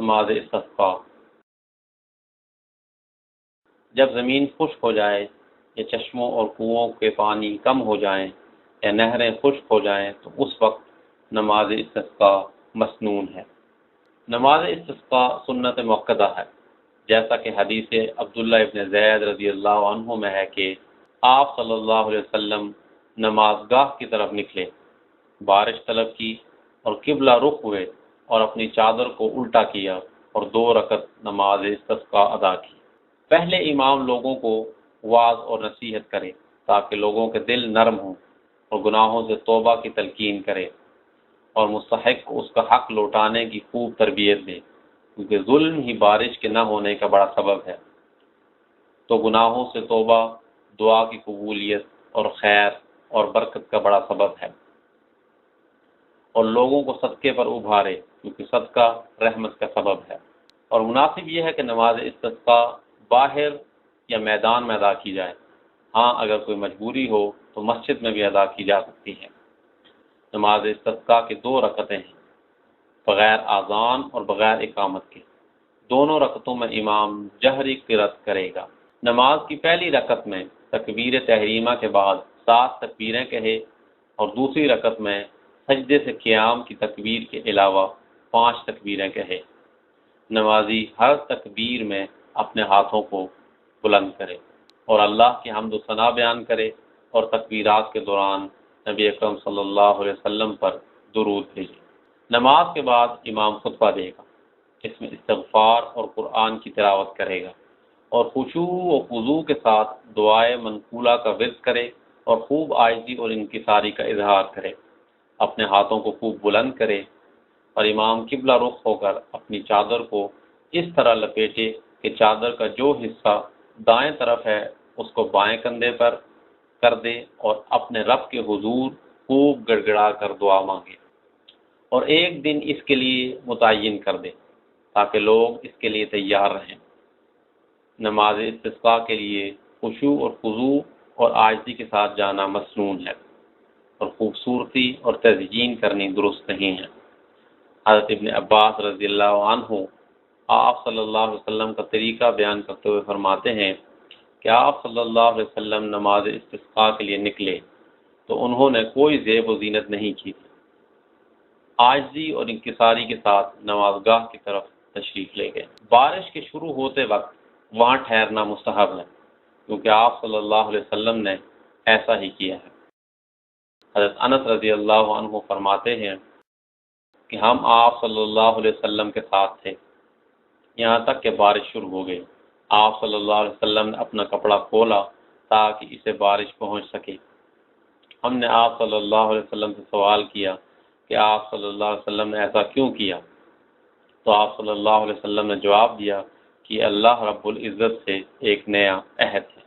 نماز استسقاء۔ جب زمین خشک ہو جائے یا چشموں اور کنوؤں کے پانی کم ہو جائیں یا نہریں خشک ہو جائیں تو اس وقت نماز استسقاء مسنون ہے۔ نماز استسقاء سنت مؤکدہ ہے، جیسا کہ حدیث عبداللہ ابن زید رضی اللہ عنہ میں ہے کہ آپ صلی اللہ علیہ وسلم نماز گاہ کی طرف نکلے، بارش طلب کی اور قبلہ رخ ہوئے اور اپنی چادر کو الٹا کیا اور 2 رکعت نماز استسقاء ادا کی۔ پہلے امام لوگوں کو وعظ اور نصیحت کرے تاکہ لوگوں کے دل نرم ہوں اور گناہوں سے توبہ کی تلقین کرے اور مستحق کو اس کا حق لوٹانے کی خوب تربیت دے، کیونکہ ظلم ہی بارش کے نہ ہونے کا بڑا سبب ہے۔ تو گناہوں سے توبہ دعا کی قبولیت اور خیر اور برکت کا بڑا سبب ہے، اور لوگوں کو صدقے پر ابھارے کیونکہ صدقہ رحمت کا سبب ہے۔ اور مناسب یہ ہے کہ نماز استسقاء باہر یا میدان میں ادا کی جائے، ہاں اگر کوئی مجبوری ہو تو مسجد میں بھی ادا کی جا سکتی ہے۔ نماز استسقاء کی 2 رکعتیں ہیں، بغیر اذان اور بغیر اقامت کے۔ دونوں رکعتوں میں امام جہری قرات کرے گا۔ نماز کی پہلی رکعت میں تکبیر تحریمہ کے بعد 7 تکبیریں کہے اور دوسری رکعت میں سجدے سے قیام کی تکبیر کے علاوہ 5 تکبیریں کہے۔ نمازی ہر تکبیر میں اپنے ہاتھوں کو بلند کرے اور اللہ کی حمد و ثنا بیان کرے اور تکبیرات کے دوران نبی اکرم صلی اللہ علیہ وسلم پر درود بھیجے۔ نماز کے بعد امام خطبہ دے گا، اس میں استغفار اور قرآن کی تلاوت کرے گا اور خشوع و خضوع کے ساتھ دعائے منقولہ کا ورد کرے اور خوب عاجزی اور انکساری کا اظہار کرے، اپنے ہاتھوں کو خوب بلند کرے اور امام قبلہ رخ ہو کر اپنی چادر کو اس طرح لپیٹے کہ چادر کا جو حصہ دائیں طرف ہے اس کو بائیں کندھے پر کر دے اور اپنے رب کے حضور خوب گڑ گڑا کر دعا مانگے، اور ایک دن اس کے لیے متعین کر دے تاکہ لوگ اس کے لیے تیار رہیں۔ نماز استسقاء کے لیے خشوع اور خضوع اور عاجزی کے ساتھ جانا مسنون ہے، اور خوبصورتی اور تزئین کرنی درست نہیں ہے۔ حضرت ابن عباس رضی اللہ عنہ آپ صلی اللہ علیہ وسلم کا طریقہ بیان کرتے ہوئے فرماتے ہیں کہ آپ صلی اللہ علیہ وسلم نماز استسقاء کے لیے نکلے تو انہوں نے کوئی زیب و زینت نہیں کی تھی، عاجزی اور انکساری کے ساتھ نماز گاہ کی طرف تشریف لے گئے۔ بارش کے شروع ہوتے وقت وہاں ٹھہرنا مستحب ہے، کیونکہ آپ صلی اللہ علیہ وسلم نے ایسا ہی کیا ہے۔ حضرت انس رضی اللہ عنہ فرماتے ہیں کہ ہم آپ صلی اللہ علیہ وسلم کے ساتھ تھے یہاں تک کہ بارش شروع ہو گئی۔ آپ صلی اللہ علیہ وسلم نے اپنا کپڑا کھولا تاکہ اسے بارش پہنچ سکے۔ ہم نے آپ صلی اللہ علیہ وسلم سے سوال کیا کہ آپ صلی اللہ علیہ وسلم نے ایسا کیوں کیا؟ تو آپ صلی اللہ علیہ وسلم نے جواب دیا کہ اللہ رب العزت سے ایک نیا عہد ہے۔